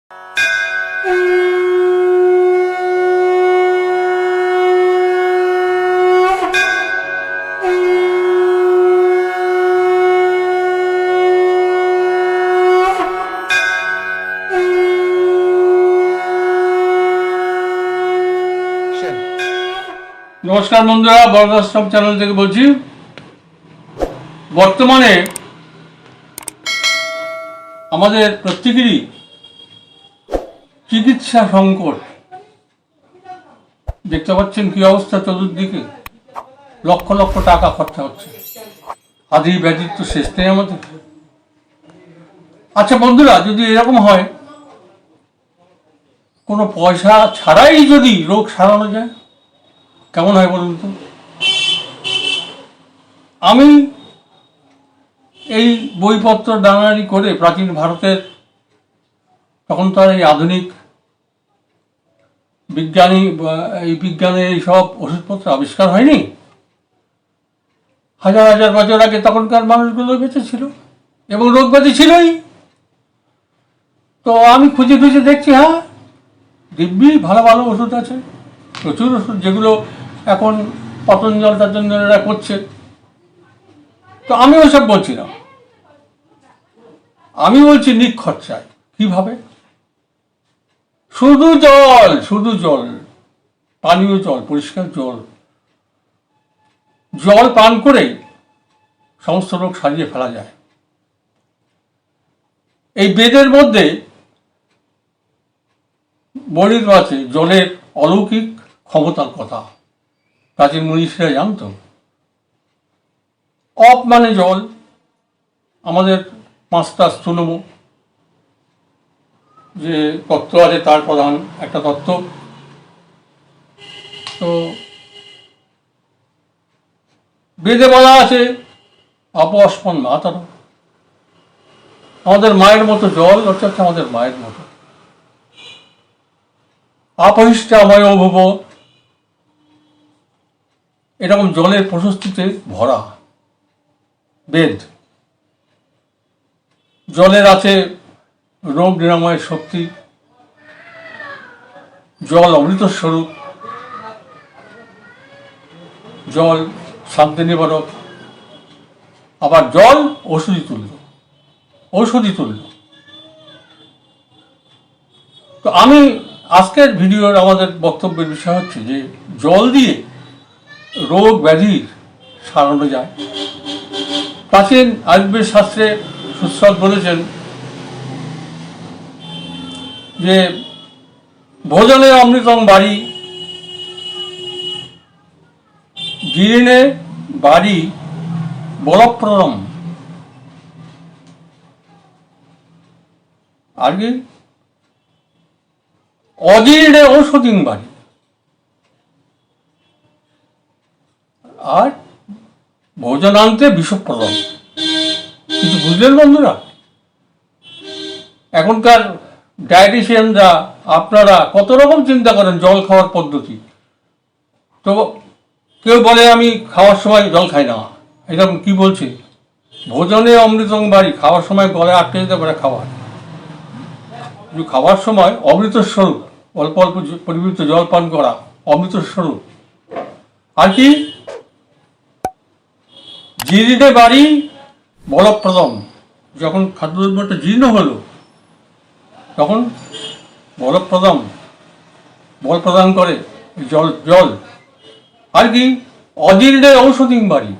নমস্কার বন্ধুরা, বরদাশ্রম চ্যানেল থেকে বলছি। বর্তমানে আমাদের প্রত্যেকেরই চিকিৎসা সংকট দেখতে পাচ্ছেন কি অবস্থা চতুর্দিকে। লক্ষ লক্ষ টাকা খরচা হচ্ছে, আদি ব্যাধির তো শেষ নেই আমাদের। আচ্ছা বন্ধুরা, যদি এরকম হয়, কোনো পয়সা ছাড়াই যদি রোগ সারানো যায় কেমন হয় বলুন তো? আমি এই বইপত্র ডানারি করে প্রাচীন ভারতের, তখন তো আর এই আধুনিক বিজ্ঞানের এইসব ওষুধপত্র আবিষ্কার হয়নি। হাজার হাজার বছর আগে তখনকার মানুষগুলো বেঁচে ছিল এবং রোগ ব্যাধি ছিলই। তো আমি খুঁজে খুঁজে দেখছি, হ্যাঁ দিব্যি ভালো ভালো ওষুধ আছে, প্রচুর ওষুধ, যেগুলো এখন পতঞ্জলটা করছে। তো আমি ওসব বলছি না, আমি বলছি নিখরচায়। কিভাবে? শুধু জল, পানীয় জল, পরিষ্কার জল পান করে সমস্ত রোগ সারিয়ে ফেলা যায়। এই বেদের মধ্যে বর্ণিত আছে জলের অলৌকিক ক্ষমতার কথা। প্রাচীন মনীষীরা জানত। অপ মানে জল, আমাদের পাঁচটা স্থূলম যে তত্ত্ব আছে তার প্রধান একটা তত্ত্ব। তো বেদে বলা আছে অপস্পন মাতর, আমাদের মায়ের মতো জল, অর্থাৎ আমাদের মায়ের মতো। আপহিষ্টাময় ভুব, এরকম জলের প্রশস্তিতে ভরা বেদ। জলের আছে রোগ নিরাময়ের শক্তি, জল অমৃতস্বরূপ, জল শান্তি নিবারক, আবার জল ঔষধি তুল্য। তো আমি আজকের ভিডিওর আমাদের বক্তব্যের বিষয় হচ্ছে যে জল দিয়ে রোগ ব্যাধি সারানো যায়। প্রাচীন আয়ুর্বেদ শাস্ত্রে সুশ্রুত বলেছেন যে ভোজনে অমৃতং বাড়ি, জীর্ণে বাড়ি বলপ্রদম। আর কি? অজীর্ণে ঔষধিং বাড়ি। আর ভোজনান্তে বিষপ্রদম। কিছু বুঝলেন বন্ধুরা? এখনকার ডায়েটিশিয়ানরা, আপনারা কত রকম চিন্তা করেন জল খাওয়ার পদ্ধতি। তো কেউ বলে আমি খাওয়ার সময় জল খাই না, এটা কি বলছে? ভোজনে অমৃতং বাড়ি, খাওয়ার সময় গলে আটকে যেতে পারে খাওয়ার সময় অমৃতস্বরূপ, অল্প অল্প পরিমিত জল পান করা অমৃতস্বরূপ। আর কি? জীর্ণে বাড়ি বলপ্রদম, যখন খাদ্যদ্রব্যটা জীর্ণ হলো তখন বল প্রদান করে জল। আর কি? অজীর্ণে ঔষধিং বাড়ি,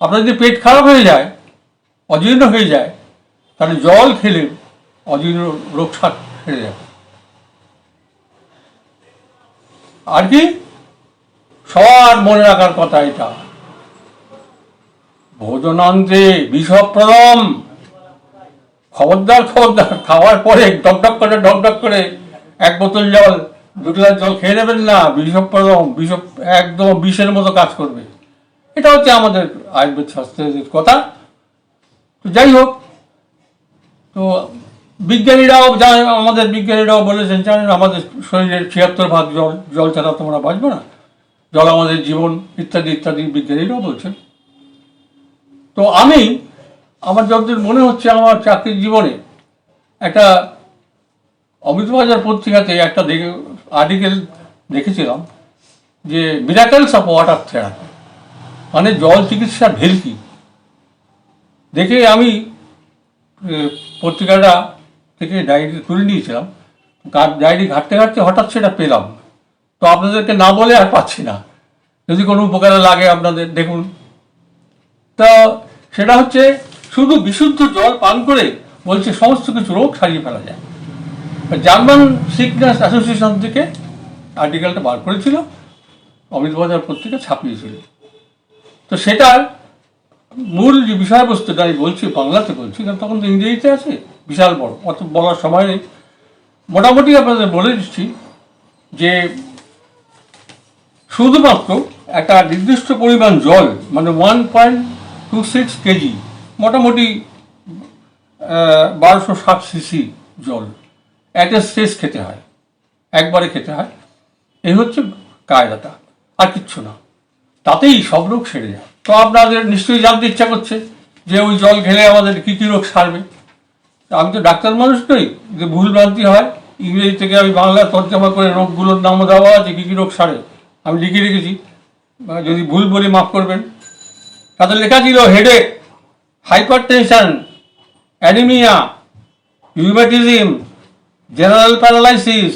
আপনার যদি পেট খারাপ হয়ে যায়, অজীর্ণ হয়ে যায়, তাহলে জল খেলে অজীর্ণ রোগ সেরে যাবে। আর কি? সবার মনে রাখার কথা এটা, ভোজনান্তে বিষপ্রদম। খবরদার, খাওয়ার পরে ঢকঢক করে 1 বোতল জল, 2 গ্লাস জল খেয়ে নেবেন না। বিষপ্রদম, একদম বিষের মতো কাজ করবে। এটা হচ্ছে আমাদের আয়ুর্বেদ শাস্ত্রের কথা। তো যাই হোক, তো আমাদের বিজ্ঞানীরাও বলেছেন, জানেন আমাদের শরীরের 76 ভাগ জল ছাড়া তোমরা বাঁচবে না, জল আমাদের জীবন, ইত্যাদি ইত্যাদি বিজ্ঞানীরাও বলছেন। তো আমার যতদিন মনে হচ্ছে আমার চাকরির জীবনে একটা অমৃতবাজার পত্রিকাতে একটা আর্টিকেল দেখেছিলাম যে মিরাকেলস অফ ওয়াটার থেরাপি, মানে জল চিকিৎসার ভেলকি। দেখে আমি পত্রিকাটা থেকে ডায়েরি তুলে নিয়েছিলাম। ডায়েরি ঘাঁটতে ঘাঁটতে হঠাৎ সেটা পেলাম, তো আপনাদেরকে না বলে আর পাচ্ছি না, যদি কোনো উপকারে লাগে আপনাদের দেখুন। তা সেটা হচ্ছে শুধু বিশুদ্ধ জল পান করে বলছে সমস্ত কিছু রোগ সারিয়ে ফেলা যায়। জার্মান সিকনেস অ্যাসোসিয়েশন থেকে আর্টিকেলটা বার করেছিল, অমৃতবাজার পত্রিকা ছাপিয়েছিল। তো সেটার মূল যে বিষয়বস্তুটা আমি বলছি, বাংলাতে বলছি, কারণ তখন তো ইংরেজিতে আছে, বিশাল বড়, অত বলার সময় নেই। মোটামুটি আপনাদের বলে দিচ্ছি যে শুধুমাত্র একটা নির্দিষ্ট পরিমাণ জল, মানে 1.26 কেজি, মোটামুটি 1260 সিসি জল একটা স্টেজ খেতে হয়, একবারে খেতে হয়। এই হচ্ছে কায়দাটা, আর কিচ্ছু না, তাতেই সব রোগ সেরে যায়। তো আপনাদের নিশ্চয়ই জানতে ইচ্ছা করছে যে ওই জল খেলে আমাদের কী কী রোগ সারবে। আমি তো ডাক্তার মানুষ নই যে ভুল ভ্রান্তি হয়, ইংরেজি থেকে আমি বাংলা তর্জমা করে রোগগুলোর নামও দেওয়া আছে, কী কী রোগ সারে আমি লিখে রেখেছি, যদি ভুল বলি মাফ করবেন। তাদের লেখা ছিল headache, hypertension, anaemia, rheumatism, general paralysis,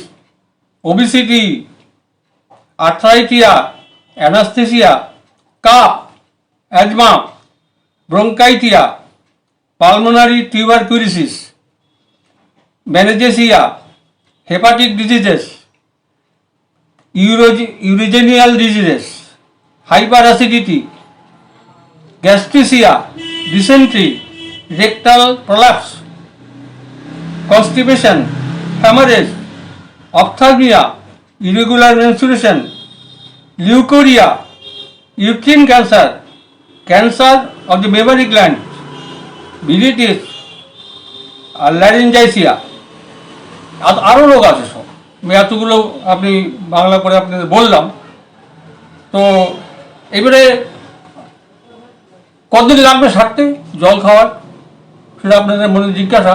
obesity, arthritis, anaesthesia, cough, asthma, bronchitis, pulmonary tuberculosis, meningitis, hepatic diseases, urogenital diseases, hyperacidity, gastritis, dysentery, rectal prolapse, constipation, haemorrhage, ophthalmia, irregular menstruation, leucorrhoea, uterine cancer, cancer of the mammary gland, vulvitis, আর laryngitis, আরও রোগ আছে সব। এতগুলো আপনি বাংলা করে আপনাদের বললাম। তো এবারে কতদিন লাগবে সারতে জল খাওয়ার, সেটা আপনাদের মনে জিজ্ঞাসা,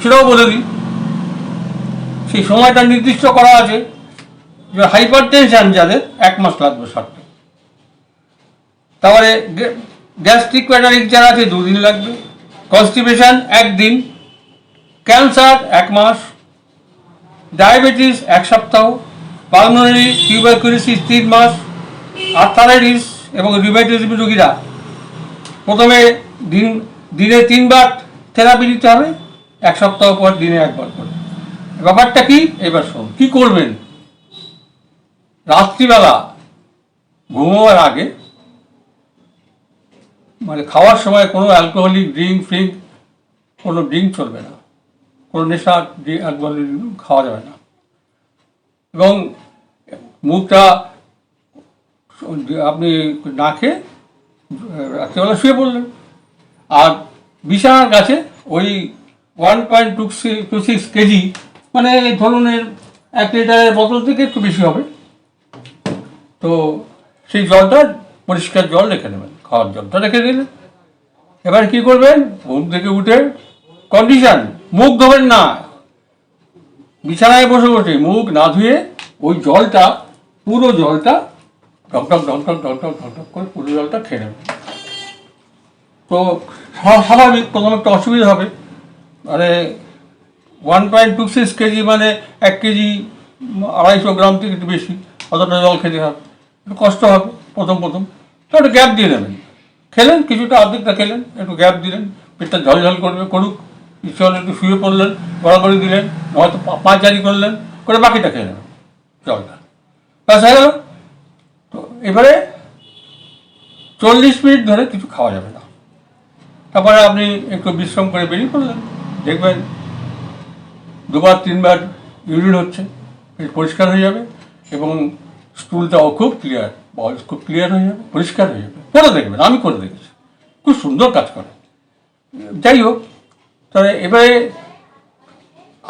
সেটাও বলে দিই। সেই সময়টা নির্দিষ্ট করা আছে যে হাইপার টেনশন যাদের 1 মাস লাগবে সারতে, তারপরে গ্যাস্ট্রিক প্যাটারিক যারা আছে 2 দিন লাগবে, কনস্টিপেশন 1 দিন, ক্যান্সার 1 মাস, ডায়াবেটিস 1 সপ্তাহ, পালমোনারি টিউবারকুলোসিস 3 মাস, আর্থারাইটিস এবং রিউমেটিজম রোগীরা প্রথমে দিনে 3 বার থেরাপি দিতে হবে, 1 সপ্তাহ পর দিনে 1 বার করে। ব্যাপারটা কি এবার শুনুন। কি করবেন? রাত্রিবেলা ঘুমোবার আগে, মানে খাওয়ার সময় কোনো অ্যালকোহলিক ড্রিঙ্ক কোনো ড্রিঙ্ক চলবে না, কোনো নেশা অ্যালকোহলিক খাওয়া যাবে না, এবং মুখটা আপনি না খেয়ে রাত্রিবেলা শুয়ে পড়লেন। আর বিছানার কাছে ওই 1.26 কেজি, মানে এই ধরনের 1 লিটারের বোতল থেকে একটু বেশি হবে, তো সেই জলটা পরিষ্কার জল রেখে নেবেন, খাওয়ার জলটা রেখে দিলেন। এবার কি করবেন? ঘুম থেকে উঠে কন্ডিশন, মুখ ধোবেন না, বিছানায় বসে বসে মুখ না ধুয়ে ওই জলটা, পুরো জলটা ঢকঢক ঢকঢক ঢকঢক ঢকঢক করে পুরো জলটা খেয়ে নেবেন। তো স্বাভাবিক প্রথম একটা অসুবিধা হবে, মানে 1.26 কেজি মানে 1 কেজি 250 গ্রাম থেকে একটু বেশি, অতটা জল খেতে হবে, একটু কষ্ট হবে প্রথম তো একটু গ্যাপ দিয়ে দেবেন। খেলেন কিছুটা, অর্ধেকটা খেলেন, একটু গ্যাপ দিলেন, পেটটা ঝলঝল করবে, করুক, ইচ্ছে হলে একটু শুয়ে পড়লেন, গড়াগড়ি দিলেন, হয়তো পাঁচজারি করলেন, করে বাকিটা খেয়ে নেবেন জলটা, ব্যাস হয়ে গেল। তো এবারে 40 মিনিট ধরে কিছু খাওয়া যাবে না, তারপরে আপনি একটু বিশ্রাম করে বেরিয়ে পড়লেন, দেখবেন 2 বার 3 বার ইউরিন হচ্ছে, পরিষ্কার হয়ে যাবে, এবং স্টুলটাও খুব ক্লিয়ার, বল খুব ক্লিয়ার হয়ে যাবে, পরিষ্কার হয়ে যাবে। করে দেখবেন, আমি করে দেখেছি, খুব সুন্দর কাজ করে। যাই হোক, তাহলে এবারে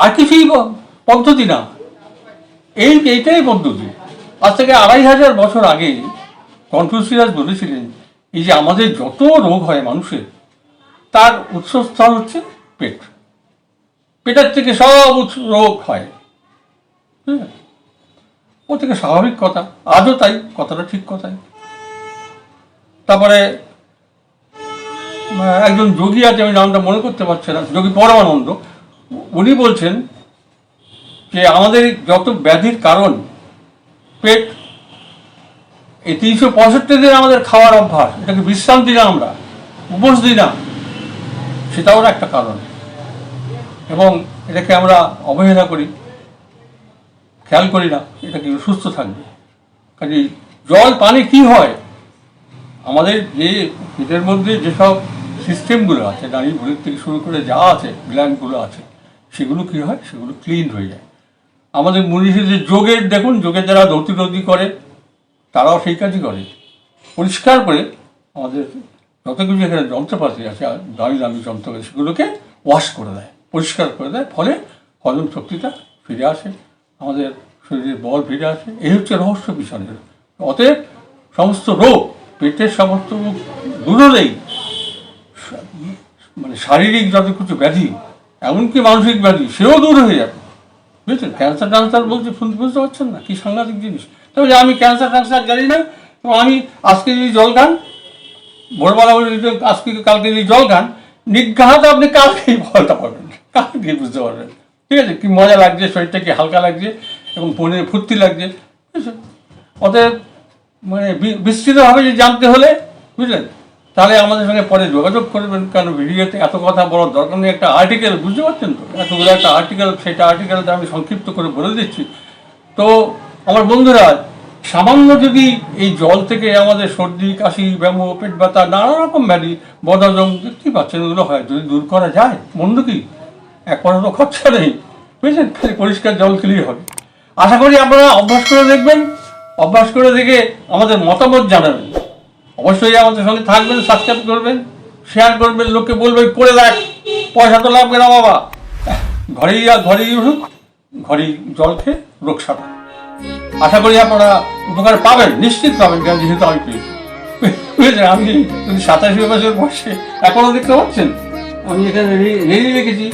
আর কিছুই পদ্ধতি না, এইটাই পদ্ধতি। আজ থেকে 2500 বছর আগে কনফুসিয়াস বলেছিলেন, এই যে আমাদের যত রোগ হয় মানুষের, তার উৎসস্থল হচ্ছে পেট, পেটের থেকে সব রোগ হয়। হ্যাঁ, ও থেকে স্বাভাবিক কথা, আজও তাই, কথাটা ঠিক কথাই। তারপরে একজন যোগী আছে, আমি নামটা মনে করতে পারছি না, যোগী পরমানন্দ, উনি বলছেন যে আমাদের যত ব্যাধির কারণ পেট, এই 365 দিন আমাদের খাওয়ার অভ্যাস, এটাকে বিশ্রাম দিই না, আমরা উপোস দিই না, সেটাও একটা কারণ। এবং এটাকে আমরা অবহেলা করি, খেয়াল করি না, এটা কি সুস্থ থাকবে। কাজে জল পানি কি হয়, আমাদের যে পেটের মধ্যে যেসব সিস্টেমগুলো আছে, নারী ভুলের থেকে শুরু করে যা আছে, গ্ল্যান্ডগুলো আছে, সেগুলো কি হয়, সেগুলো ক্লিন হয়ে যায়। আমাদের মনীষীদের যোগের দেখুন, যোগের যারা দৌতি করে, তারাও সেই কাজই করে, পরিষ্কার করে আমাদের যত কিছু এখানে যন্ত্রপাতি আছে, দামি দামি যন্ত্রপাতি, সেগুলোকে ওয়াশ করে দেয়, পরিষ্কার করে দেয়, ফলে হজম শক্তিটা ফিরে আসে, আমাদের শরীরের বল ফিরে আসে। এই হচ্ছে রহস্য পিছনের। অতএব সমস্ত রোগ, পেটের সমস্ত রোগ দূর হলেই, মানে শারীরিক যত কিছু ব্যাধি, এমনকি মানসিক ব্যাধি, সেও দূর হয়ে যাবে। বুঝলেন, ক্যান্সার বলছে, বুঝতে পারছেন না, কি সাংঘাতিক জিনিস। তবে আমি ক্যান্সার জানি না, আমি আজকে যদি জল খান, ভোরবেলা আজকে কালকে যদি জল খান, নিঘাত আপনি কালকেই ফলটা পাবেন, কালকে বুঝতে পারবেন। ঠিক আছে, কি মজা লাগছে, শরীরটা কি হালকা লাগছে এবং মনে ফুর্তি লাগছে। বুঝলেন, অতএব মানে বিস্তৃতভাবে যে জানতে হলে, বুঝলেন, তাহলে আমাদের সঙ্গে পরে যোগাযোগ করবেন, কারণ ভিডিওতে এত কথা বলার দরকার নেই। একটা আর্টিকেল, বুঝতে পারছেন তো, এতগুলো একটা আর্টিকেল, সেটা আর্টিকেলটা আমি সংক্ষিপ্ত করে বলে দিচ্ছি। তো আমার বন্ধুরা, সামান্য যদি এই জল থেকে আমাদের সর্দি, কাশি, ব্যামো, পেট ব্যথা, নানা রকম ব্যাধি, বদহজম, দেখতেই পাচ্ছেন, ওগুলো হয়, যদি দূর করা যায়, মন্দ কি, এক পয়সা তো খরচা নেই, বুঝলেন, খালি পরিষ্কার জল খেলেই হবে। আশা করি আপনারা অভ্যাস করে দেখবেন, অভ্যাস করে দেখে আমাদের মতামত জানাবেন। অবশ্যই আমাদের সঙ্গে থাকবেন, সাবস্ক্রাইব করবেন, শেয়ার করবেন, লোককে বলবেন করে দেখ, পয়সা তো লাগবে না বাবা, ঘরেই উঠুক, ঘরেই জল খেয়ে রোগ সারা। আশা করি আপনারা উপকার পাবেন, নিশ্চিত পাবেন, কারণ যেহেতু আমি পেয়েছি। বুঝলেন, আমি 87 বছর বয়সে এখনো দেখতে পাচ্ছেন, আমি এখানে রেডি রেখেছি,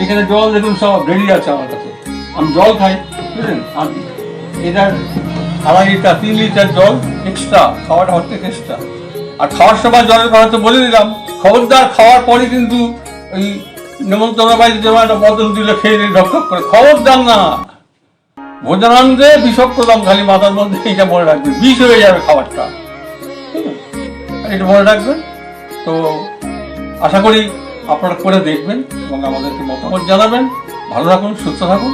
এখানে জল দেখুন সব রেডি আছে আমার কাছে, আমি জল খাই। বুঝলেন, আমি এটার 2.5 লিটার 3 লিটার জল এক্সট্রা, খাওয়াটা হচ্ছে এক্সট্রা। আর খাওয়ার সময় জলের কথা তো বলে দিলাম, খবরদার খাওয়ার পরে কিন্তু ওই নেমন্তন্ন বাড়িতে যেমন একটা বদল দিলে খেয়ে নিয়ে ঢকঢক করে, খবরদার না, ভোজনানন্দে বিষপ্রদম, খালি মাথার মধ্যে এটা মনে রাখবেন, বিষ হয়ে যাবে খাবারটা, এটা মনে রাখবেন। তো আশা করি আপনারা করে দেখবেন এবং আমাদেরকে মতামত জানাবেন। ভালো থাকুন, সুস্থ থাকুন।